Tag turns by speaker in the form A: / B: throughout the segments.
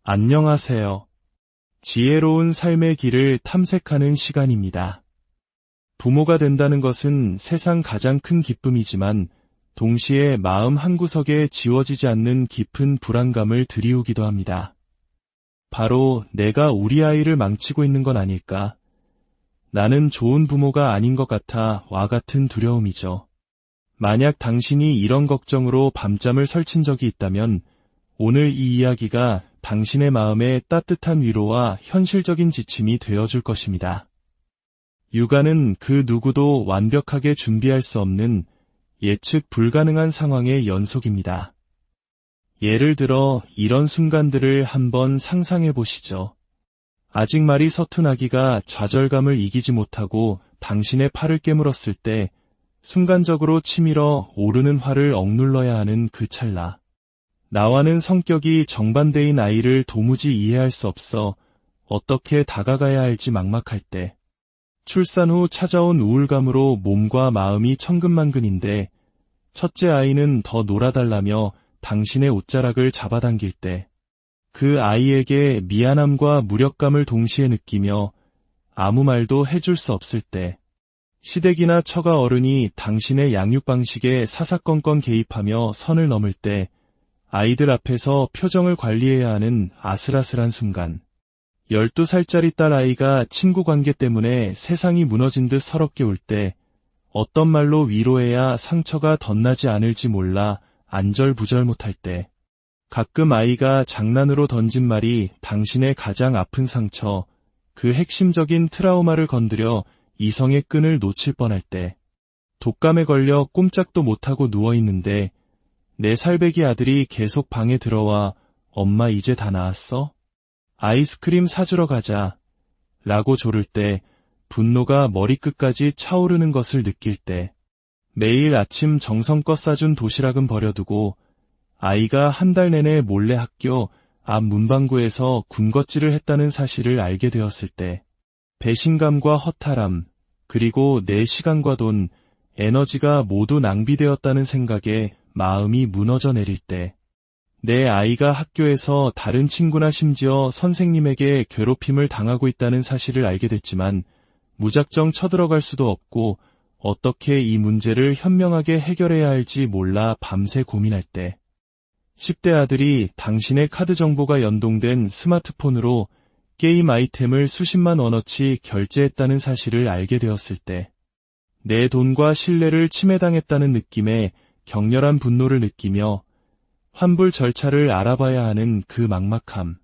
A: 안녕하세요. 지혜로운 삶의 길을 탐색하는 시간입니다. 부모가 된다는 것은 세상 가장 큰 기쁨이지만 동시에 마음 한구석에 지워지지 않는 깊은 불안감을 드리우기도 합니다. 바로 내가 우리 아이를 망치고 있는 건 아닐까? 나는 좋은 부모가 아닌 것 같아.와 같은 두려움이죠. 만약 당신이 이런 걱정으로 밤잠을 설친 적이 있다면 오늘 이 이야기가 당신의 마음에 따뜻한 위로와 현실적인 지침이 되어줄 것입니다. 육아는 그 누구도 완벽하게 준비할 수 없는 예측 불가능한 상황의 연속입니다. 예를 들어 이런 순간들을 한번 상상해 보시죠. 아직 말이 서툰 아기가 좌절감을 이기지 못하고 당신의 팔을 깨물었을 때 순간적으로 치밀어 오르는 화를 억눌러야 하는 그 찰나. 나와는 성격이 정반대인 아이를 도무지 이해할 수 없어 어떻게 다가가야 할지 막막할 때, 출산 후 찾아온 우울감으로 몸과 마음이 천근만근인데 첫째 아이는 더 놀아달라며 당신의 옷자락을 잡아당길 때, 그 아이에게 미안함과 무력감을 동시에 느끼며 아무 말도 해줄 수 없을 때, 시댁이나 처가 어른이 당신의 양육 방식에 사사건건 개입하며 선을 넘을 때, 아이들 앞에서 표정을 관리해야 하는 아슬아슬한 순간, 12살짜리 딸 아이가 친구 관계 때문에 세상이 무너진 듯 서럽게 울 때, 어떤 말로 위로해야 상처가 덧나지 않을지 몰라 안절부절 못할 때, 가끔 아이가 장난으로 던진 말이 당신의 가장 아픈 상처, 그 핵심적인 트라우마를 건드려 이성의 끈을 놓칠 뻔할 때, 독감에 걸려 꼼짝도 못하고 누워있는데 내 살배기 아들이 계속 방에 들어와 엄마 이제 다 나았어? 아이스크림 사주러 가자 라고 조를 때 분노가 머리끝까지 차오르는 것을 느낄 때, 매일 아침 정성껏 싸준 도시락은 버려두고 아이가 한 달 내내 몰래 학교 앞 문방구에서 군것질을 했다는 사실을 알게 되었을 때, 배신감과 허탈함, 그리고 내 시간과 돈, 에너지가 모두 낭비되었다는 생각에 마음이 무너져 내릴 때, 내 아이가 학교에서 다른 친구나 심지어 선생님에게 괴롭힘을 당하고 있다는 사실을 알게 됐지만 무작정 쳐들어갈 수도 없고 어떻게 이 문제를 현명하게 해결해야 할지 몰라 밤새 고민할 때, 10대 아들이 당신의 카드 정보가 연동된 스마트폰으로 게임 아이템을 수십만 원어치 결제했다는 사실을 알게 되었을 때, 내 돈과 신뢰를 침해당했다는 느낌에 격렬한 분노를 느끼며 환불 절차를 알아봐야 하는 그 막막함,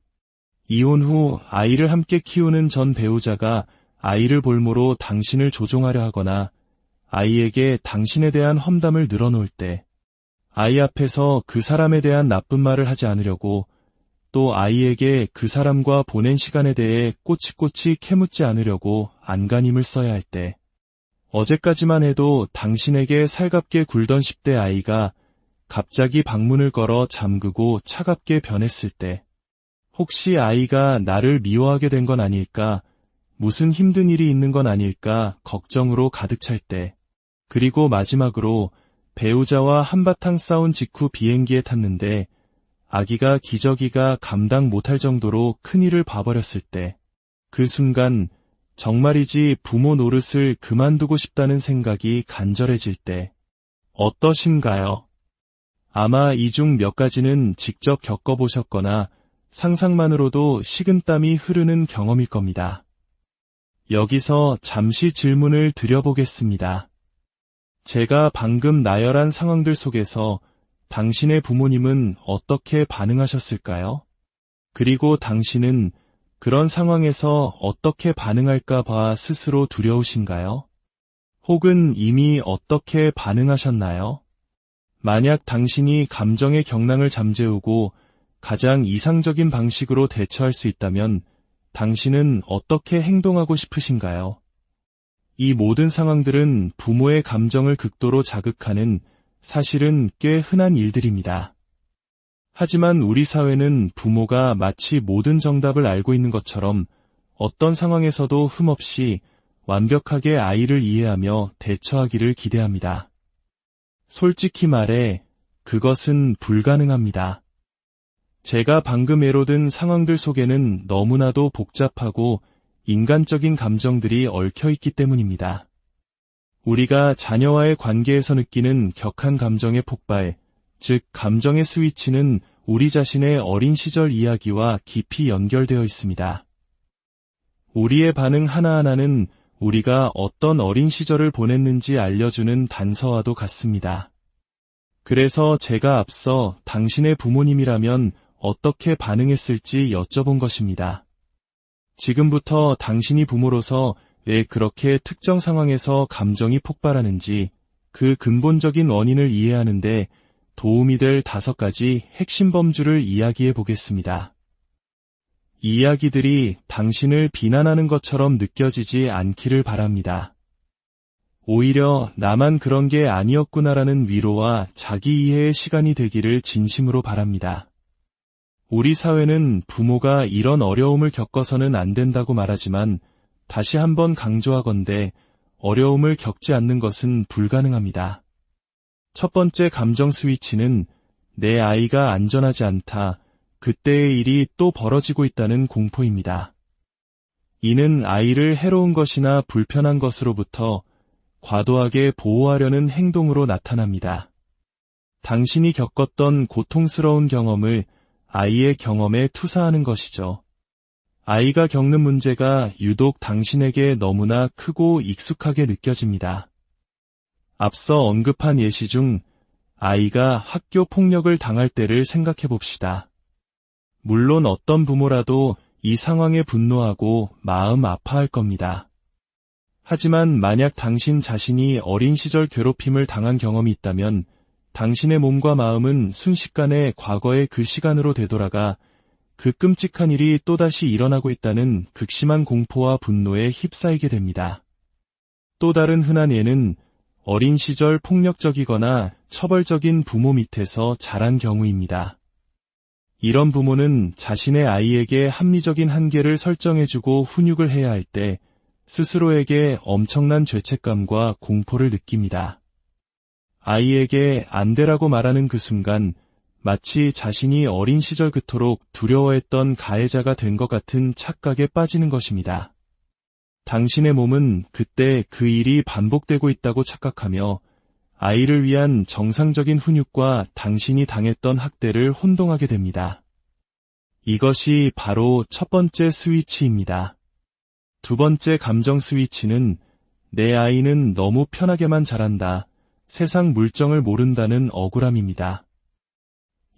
A: 이혼 후 아이를 함께 키우는 전 배우자가 아이를 볼모로 당신을 조종하려 하거나 아이에게 당신에 대한 험담을 늘어놓을 때, 아이 앞에서 그 사람에 대한 나쁜 말을 하지 않으려고, 또 아이에게 그 사람과 보낸 시간에 대해 꼬치꼬치 캐묻지 않으려고 안간힘을 써야 할 때, 어제까지만 해도 당신에게 살갑게 굴던 10대 아이가 갑자기 방문을 걸어 잠그고 차갑게 변했을 때, 혹시 아이가 나를 미워하게 된 건 아닐까, 무슨 힘든 일이 있는 건 아닐까 걱정으로 가득 찰 때, 그리고 마지막으로 배우자와 한바탕 싸운 직후 비행기에 탔는데 아기가 기저귀가 감당 못할 정도로 큰일을 봐버렸을 때, 그 순간 정말이지 부모 노릇을 그만두고 싶다는 생각이 간절해질 때, 어떠신가요? 아마 이 중 몇 가지는 직접 겪어보셨거나 상상만으로도 식은땀이 흐르는 경험일 겁니다. 여기서 잠시 질문을 드려보겠습니다. 제가 방금 나열한 상황들 속에서 당신의 부모님은 어떻게 반응하셨을까요? 그리고 당신은 그런 상황에서 어떻게 반응할까 봐 스스로 두려우신가요? 혹은 이미 어떻게 반응하셨나요? 만약 당신이 감정의 경랑을 잠재우고 가장 이상적인 방식으로 대처할 수 있다면 당신은 어떻게 행동하고 싶으신가요? 이 모든 상황들은 부모의 감정을 극도로 자극하는 사실은 꽤 흔한 일들입니다. 하지만 우리 사회는 부모가 마치 모든 정답을 알고 있는 것처럼 어떤 상황에서도 흠없이 완벽하게 아이를 이해하며 대처하기를 기대합니다. 솔직히 말해 그것은 불가능합니다. 제가 방금 예로든 상황들 속에는 너무나도 복잡하고 인간적인 감정들이 얽혀 있기 때문입니다. 우리가 자녀와의 관계에서 느끼는 격한 감정의 폭발, 즉 감정의 스위치는 우리 자신의 어린 시절 이야기와 깊이 연결되어 있습니다. 우리의 반응 하나하나는 우리가 어떤 어린 시절을 보냈는지 알려주는 단서와도 같습니다. 그래서 제가 앞서 당신의 부모님이라면 어떻게 반응했을지 여쭤본 것입니다. 지금부터 당신이 부모로서 왜 그렇게 특정 상황에서 감정이 폭발하는지 그 근본적인 원인을 이해하는데 도움이 될 5가지 핵심 범주를 이야기해 보겠습니다. 이 이야기들이 당신을 비난하는 것처럼 느껴지지 않기를 바랍니다. 오히려 나만 그런 게 아니었구나라는 위로와 자기 이해의 시간이 되기를 진심으로 바랍니다. 우리 사회는 부모가 이런 어려움을 겪어서는 안 된다고 말하지만 다시 한번 강조하건대 어려움을 겪지 않는 것은 불가능합니다. 첫 번째 감정 스위치는 내 아이가 안전하지 않다, 그때의 일이 또 벌어지고 있다는 공포입니다. 이는 아이를 해로운 것이나 불편한 것으로부터 과도하게 보호하려는 행동으로 나타납니다. 당신이 겪었던 고통스러운 경험을 아이의 경험에 투사하는 것이죠. 아이가 겪는 문제가 유독 당신에게 너무나 크고 익숙하게 느껴집니다. 앞서 언급한 예시 중 아이가 학교 폭력을 당할 때를 생각해 봅시다. 물론 어떤 부모라도 이 상황에 분노하고 마음 아파할 겁니다. 하지만 만약 당신 자신이 어린 시절 괴롭힘을 당한 경험이 있다면 당신의 몸과 마음은 순식간에 과거의 그 시간으로 되돌아가 그 끔찍한 일이 또다시 일어나고 있다는 극심한 공포와 분노에 휩싸이게 됩니다. 또 다른 흔한 예는 어린 시절 폭력적이거나 처벌적인 부모 밑에서 자란 경우입니다. 이런 부모는 자신의 아이에게 합리적인 한계를 설정해주고 훈육을 해야 할 때 스스로에게 엄청난 죄책감과 공포를 느낍니다. 아이에게 안 되라고 말하는 그 순간 마치 자신이 어린 시절 그토록 두려워했던 가해자가 된 것 같은 착각에 빠지는 것입니다. 당신의 몸은 그때 그 일이 반복되고 있다고 착각하며 아이를 위한 정상적인 훈육과 당신이 당했던 학대를 혼동하게 됩니다. 이것이 바로 첫 번째 스위치입니다. 두 번째 감정 스위치는 내 아이는 너무 편하게만 자란다, 세상 물정을 모른다는 억울함입니다.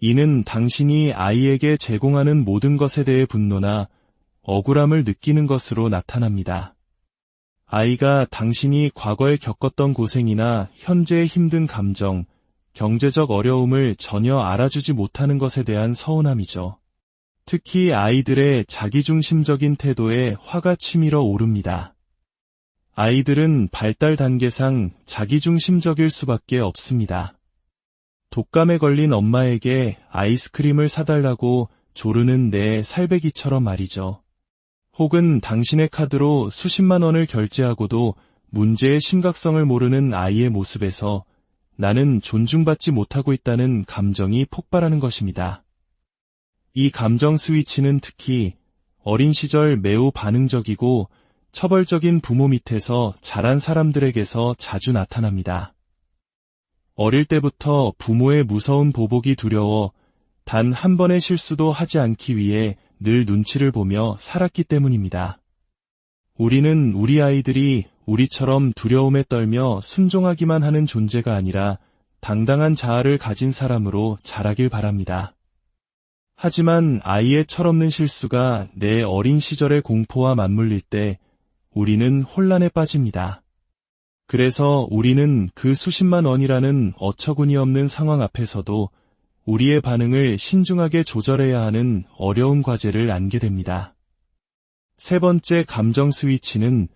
A: 이는 당신이 아이에게 제공하는 모든 것에 대해 분노나 억울함을 느끼는 것으로 나타납니다. 아이가 당신이 과거에 겪었던 고생이나 현재의 힘든 감정, 경제적 어려움을 전혀 알아주지 못하는 것에 대한 서운함이죠. 특히 아이들의 자기중심적인 태도에 화가 치밀어 오릅니다. 아이들은 발달 단계상 자기중심적일 수밖에 없습니다. 독감에 걸린 엄마에게 아이스크림을 사달라고 조르는 내 살배기처럼 말이죠. 혹은 당신의 카드로 수십만 원을 결제하고도 문제의 심각성을 모르는 아이의 모습에서 나는 존중받지 못하고 있다는 감정이 폭발하는 것입니다. 이 감정 스위치는 특히 어린 시절 매우 반응적이고 처벌적인 부모 밑에서 자란 사람들에게서 자주 나타납니다. 어릴 때부터 부모의 무서운 보복이 두려워 단 한 번의 실수도 하지 않기 위해 늘 눈치를 보며 살았기 때문입니다. 우리는 우리 아이들이 우리처럼 두려움에 떨며 순종하기만 하는 존재가 아니라 당당한 자아를 가진 사람으로 자라길 바랍니다. 하지만 아이의 철없는 실수가 내 어린 시절의 공포와 맞물릴 때 우리는 혼란에 빠집니다. 그래서 우리는 그 수십만 원이라는 어처구니 없는 상황 앞에서도 우리의 반응을 신중하게 조절해야 하는 어려운 과제를 안게 됩니다. 세 번째 감정 스위치는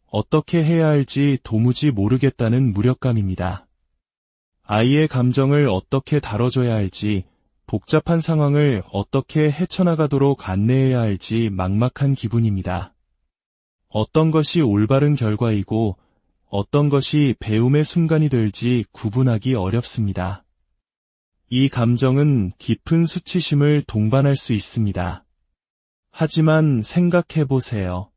A: 어떻게 해야 할지 도무지 모르겠다는 무력감입니다. 아이의 감정을 어떻게 다뤄줘야 할지, 복잡한 상황을 어떻게 헤쳐나가도록 안내해야 할지 막막한 기분입니다. 어떤 것이 올바른 결과이고 어떤 것이 배움의 순간이 될지 구분하기 어렵습니다. 이 감정은 깊은 수치심을 동반할 수 있습니다. 하지만 생각해 보세요.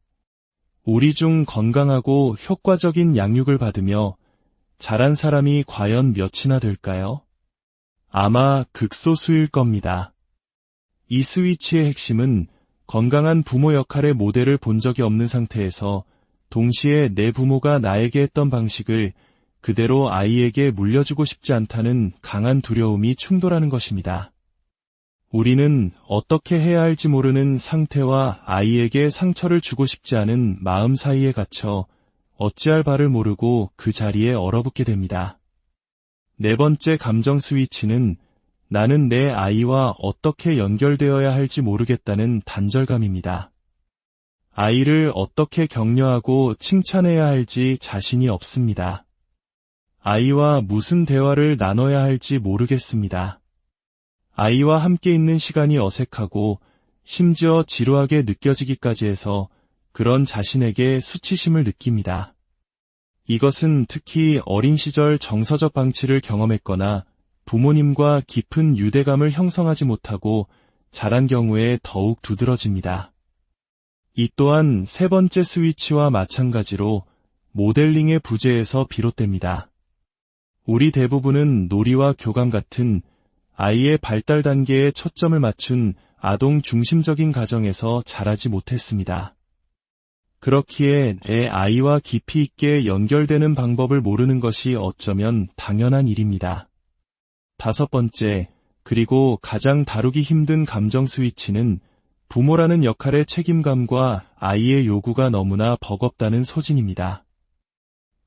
A: 우리 중 건강하고 효과적인 양육을 받으며 자란 사람이 과연 몇이나 될까요? 아마 극소수일 겁니다. 이 스위치의 핵심은 건강한 부모 역할의 모델을 본 적이 없는 상태에서 동시에 내 부모가 나에게 했던 방식을 그대로 아이에게 물려주고 싶지 않다는 강한 두려움이 충돌하는 것입니다. 우리는 어떻게 해야 할지 모르는 상태와 아이에게 상처를 주고 싶지 않은 마음 사이에 갇혀 어찌할 바를 모르고 그 자리에 얼어붙게 됩니다. 네 번째 감정 스위치는 나는 내 아이와 어떻게 연결되어야 할지 모르겠다는 단절감입니다. 아이를 어떻게 격려하고 칭찬해야 할지 자신이 없습니다. 아이와 무슨 대화를 나눠야 할지 모르겠습니다. 아이와 함께 있는 시간이 어색하고 심지어 지루하게 느껴지기까지 해서 그런 자신에게 수치심을 느낍니다. 이것은 특히 어린 시절 정서적 방치를 경험했거나 부모님과 깊은 유대감을 형성하지 못하고 자란 경우에 더욱 두드러집니다. 이 또한 세 번째 스위치와 마찬가지로 모델링의 부재에서 비롯됩니다. 우리 대부분은 놀이와 교감 같은 아이의 발달 단계에 초점을 맞춘 아동 중심적인 가정에서 자라지 못했습니다. 그렇기에 내 아이와 깊이 있게 연결되는 방법을 모르는 것이 어쩌면 당연한 일입니다. 다섯 번째, 그리고 가장 다루기 힘든 감정 스위치는 부모라는 역할의 책임감과 아이의 요구가 너무나 버겁다는 소진입니다.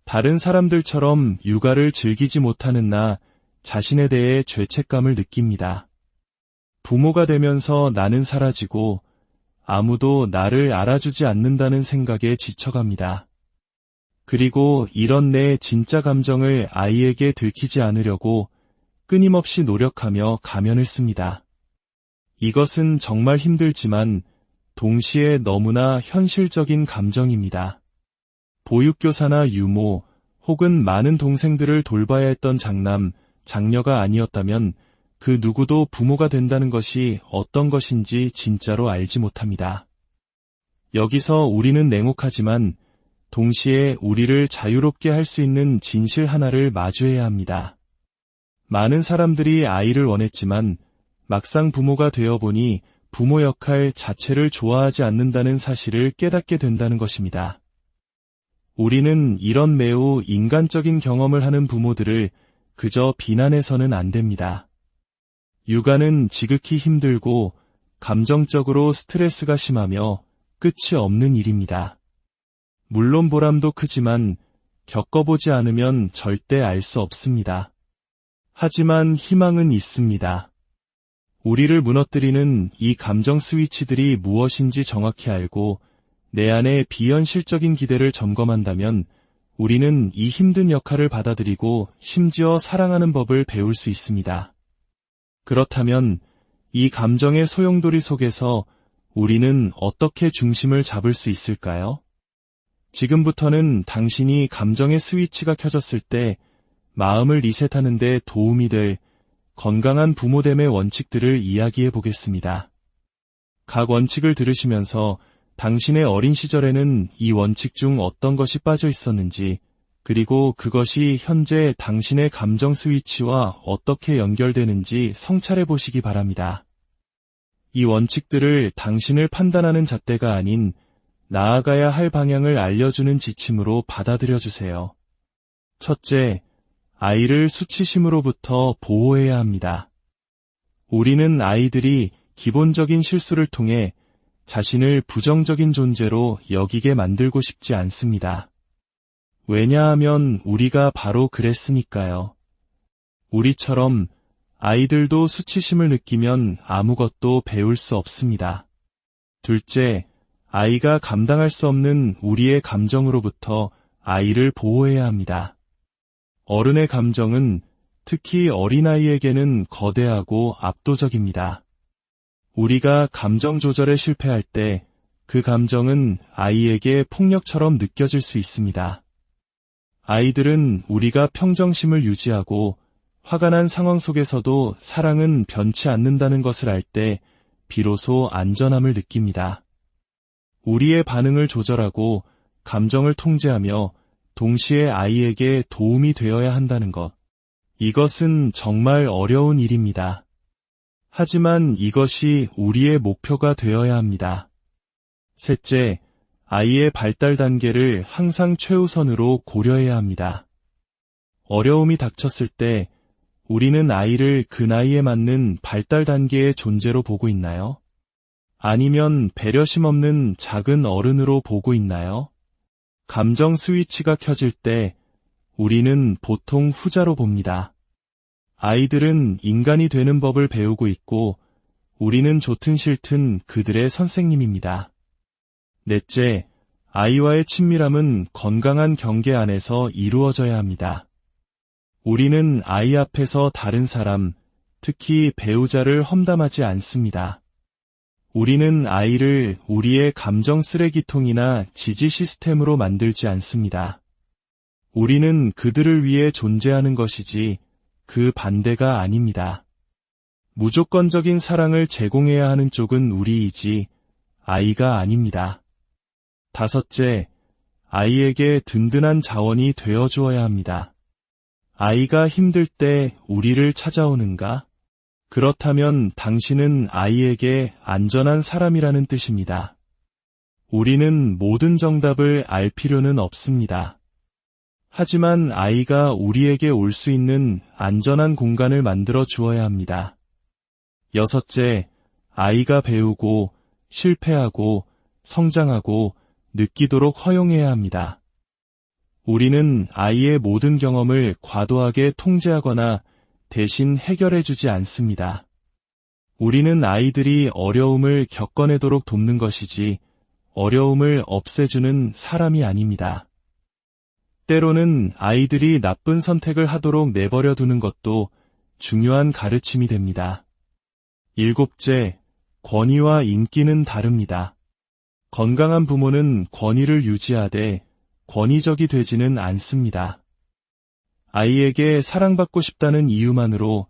A: 다른 사람들처럼 육아를 즐기지 못하는 나 자신에 대해 죄책감을 느낍니다. 부모가 되면서 나는 사라지고 아무도 나를 알아주지 않는다는 생각에 지쳐갑니다. 그리고 이런 내 진짜 감정을 아이에게 들키지 않으려고 끊임없이 노력하며 가면을 씁니다. 이것은 정말 힘들지만 동시에 너무나 현실적인 감정입니다. 보육교사나 유모 혹은 많은 동생들을 돌봐야 했던 장남, 장녀가 아니었다면 그 누구도 부모가 된다는 것이 어떤 것인지 진짜로 알지 못합니다. 여기서 우리는 냉혹하지만 동시에 우리를 자유롭게 할 수 있는 진실 하나를 마주해야 합니다. 많은 사람들이 아이를 원했지만 막상 부모가 되어보니 부모 역할 자체를 좋아하지 않는다는 사실을 깨닫게 된다는 것입니다. 우리는 이런 매우 인간적인 경험을 하는 부모들을 그저 비난해서는 안 됩니다. 육아는 지극히 힘들고 감정적으로 스트레스가 심하며 끝이 없는 일입니다. 물론 보람도 크지만 겪어보지 않으면 절대 알 수 없습니다. 하지만 희망은 있습니다. 우리를 무너뜨리는 이 감정 스위치들이 무엇인지 정확히 알고 내 안의 비현실적인 기대를 점검한다면 우리는 이 힘든 역할을 받아들이고 심지어 사랑하는 법을 배울 수 있습니다. 그렇다면 이 감정의 소용돌이 속에서 우리는 어떻게 중심을 잡을 수 있을까요? 지금부터는 당신이 감정의 스위치가 켜졌을 때 마음을 리셋하는 데 도움이 될 건강한 부모됨의 원칙들을 이야기해 보겠습니다. 각 원칙을 들으시면서 당신의 어린 시절에는 이 원칙 중 어떤 것이 빠져 있었는지, 그리고 그것이 현재 당신의 감정 스위치와 어떻게 연결되는지 성찰해 보시기 바랍니다. 이 원칙들을 당신을 판단하는 잣대가 아닌 나아가야 할 방향을 알려주는 지침으로 받아들여 주세요. 첫째, 아이를 수치심으로부터 보호해야 합니다. 우리는 아이들이 기본적인 실수를 통해 자신을 부정적인 존재로 여기게 만들고 싶지 않습니다. 왜냐하면 우리가 바로 그랬으니까요. 우리처럼 아이들도 수치심을 느끼면 아무것도 배울 수 없습니다. 둘째, 아이가 감당할 수 없는 우리의 감정으로부터 아이를 보호해야 합니다. 어른의 감정은 특히 어린아이에게는 거대하고 압도적입니다. 우리가 감정 조절에 실패할 때 그 감정은 아이에게 폭력처럼 느껴질 수 있습니다. 아이들은 우리가 평정심을 유지하고 화가 난 상황 속에서도 사랑은 변치 않는다는 것을 알 때 비로소 안전함을 느낍니다. 우리의 반응을 조절하고 감정을 통제하며 동시에 아이에게 도움이 되어야 한다는 것. 이것은 정말 어려운 일입니다. 하지만 이것이 우리의 목표가 되어야 합니다. 셋째, 아이의 발달 단계를 항상 최우선으로 고려해야 합니다. 어려움이 닥쳤을 때 우리는 아이를 그 나이에 맞는 발달 단계의 존재로 보고 있나요? 아니면 배려심 없는 작은 어른으로 보고 있나요? 감정 스위치가 켜질 때 우리는 보통 후자로 봅니다. 아이들은 인간이 되는 법을 배우고 있고 우리는 좋든 싫든 그들의 선생님입니다. 넷째, 아이와의 친밀함은 건강한 경계 안에서 이루어져야 합니다. 우리는 아이 앞에서 다른 사람, 특히 배우자를 험담하지 않습니다. 우리는 아이를 우리의 감정 쓰레기통이나 지지 시스템으로 만들지 않습니다. 우리는 그들을 위해 존재하는 것이지 그 반대가 아닙니다. 무조건적인 사랑을 제공해야 하는 쪽은 우리이지 아이가 아닙니다. 다섯째, 아이에게 든든한 자원이 되어주어야 합니다. 아이가 힘들 때 우리를 찾아오는가? 그렇다면 당신은 아이에게 안전한 사람이라는 뜻입니다. 우리는 모든 정답을 알 필요는 없습니다. 하지만 아이가 우리에게 올 수 있는 안전한 공간을 만들어 주어야 합니다. 여섯째, 아이가 배우고 실패하고 성장하고 느끼도록 허용해야 합니다. 우리는 아이의 모든 경험을 과도하게 통제하거나 대신 해결해주지 않습니다. 우리는 아이들이 어려움을 겪어내도록 돕는 것이지 어려움을 없애주는 사람이 아닙니다. 때로는 아이들이 나쁜 선택을 하도록 내버려 두는 것도 중요한 가르침이 됩니다. 일곱째, 권위와 인기는 다릅니다. 건강한 부모는 권위를 유지하되 권위적이 되지는 않습니다. 아이에게 사랑받고 싶다는 이유만으로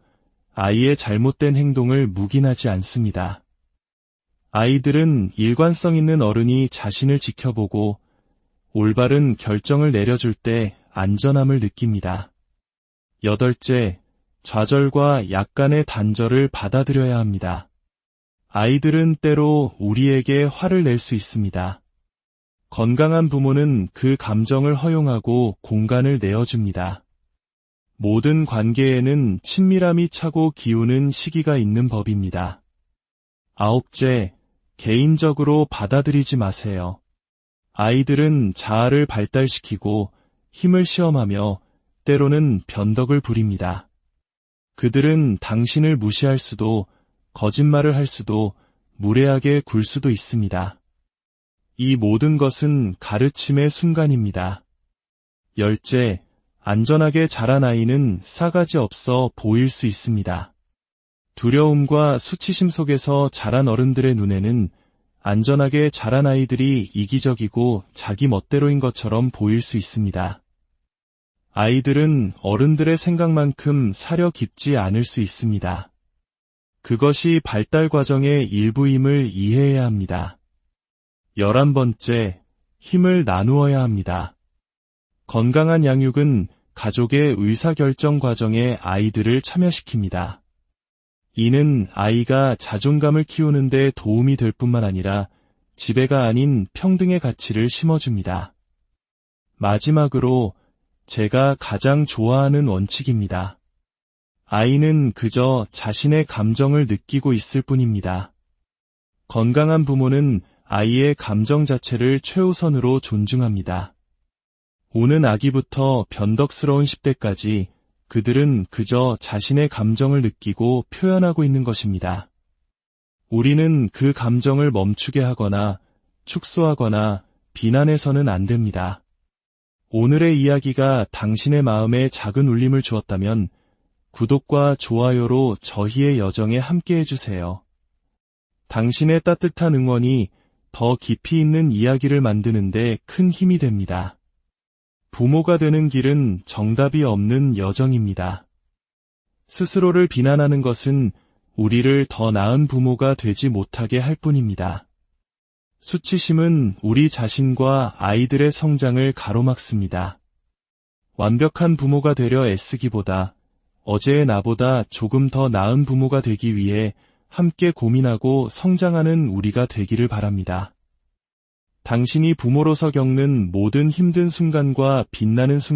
A: 아이의 잘못된 행동을 묵인하지 않습니다. 아이들은 일관성 있는 어른이 자신을 지켜보고 올바른 결정을 내려줄 때 안전함을 느낍니다. 여덟째, 좌절과 약간의 단절을 받아들여야 합니다. 아이들은 때로 우리에게 화를 낼 수 있습니다. 건강한 부모는 그 감정을 허용하고 공간을 내어줍니다. 모든 관계에는 친밀함이 차고 기우는 시기가 있는 법입니다. 아홉째, 개인적으로 받아들이지 마세요. 아이들은 자아를 발달시키고 힘을 시험하며 때로는 변덕을 부립니다. 그들은 당신을 무시할 수도 거짓말을 할 수도 무례하게 굴 수도 있습니다. 이 모든 것은 가르침의 순간입니다. 열째, 안전하게 자란 아이는 싸가지 없어 보일 수 있습니다. 두려움과 수치심 속에서 자란 어른들의 눈에는 안전하게 자란 아이들이 이기적이고 자기 멋대로인 것처럼 보일 수 있습니다. 아이들은 어른들의 생각만큼 사려 깊지 않을 수 있습니다. 그것이 발달 과정의 일부임을 이해해야 합니다. 11번째, 힘을 나누어야 합니다. 건강한 양육은 가족의 의사결정 과정에 아이들을 참여시킵니다. 이는 아이가 자존감을 키우는 데 도움이 될 뿐만 아니라 지배가 아닌 평등의 가치를 심어줍니다. 마지막으로 제가 가장 좋아하는 원칙입니다. 아이는 그저 자신의 감정을 느끼고 있을 뿐입니다. 건강한 부모는 아이의 감정 자체를 최우선으로 존중합니다. 우는 아기부터 변덕스러운 10대까지 그들은 그저 자신의 감정을 느끼고 표현하고 있는 것입니다. 우리는 그 감정을 멈추게 하거나 축소하거나 비난해서는 안 됩니다. 오늘의 이야기가 당신의 마음에 작은 울림을 주었다면 구독과 좋아요로 저희의 여정에 함께 해주세요. 당신의 따뜻한 응원이 더 깊이 있는 이야기를 만드는 데 큰 힘이 됩니다. 부모가 되는 길은 정답이 없는 여정입니다. 스스로를 비난하는 것은 우리를 더 나은 부모가 되지 못하게 할 뿐입니다. 수치심은 우리 자신과 아이들의 성장을 가로막습니다. 완벽한 부모가 되려 애쓰기보다 어제의 나보다 조금 더 나은 부모가 되기 위해 함께 고민하고 성장하는 우리가 되기를 바랍니다. 당신이 부모로서 겪는 모든 힘든 순간과 빛나는 순간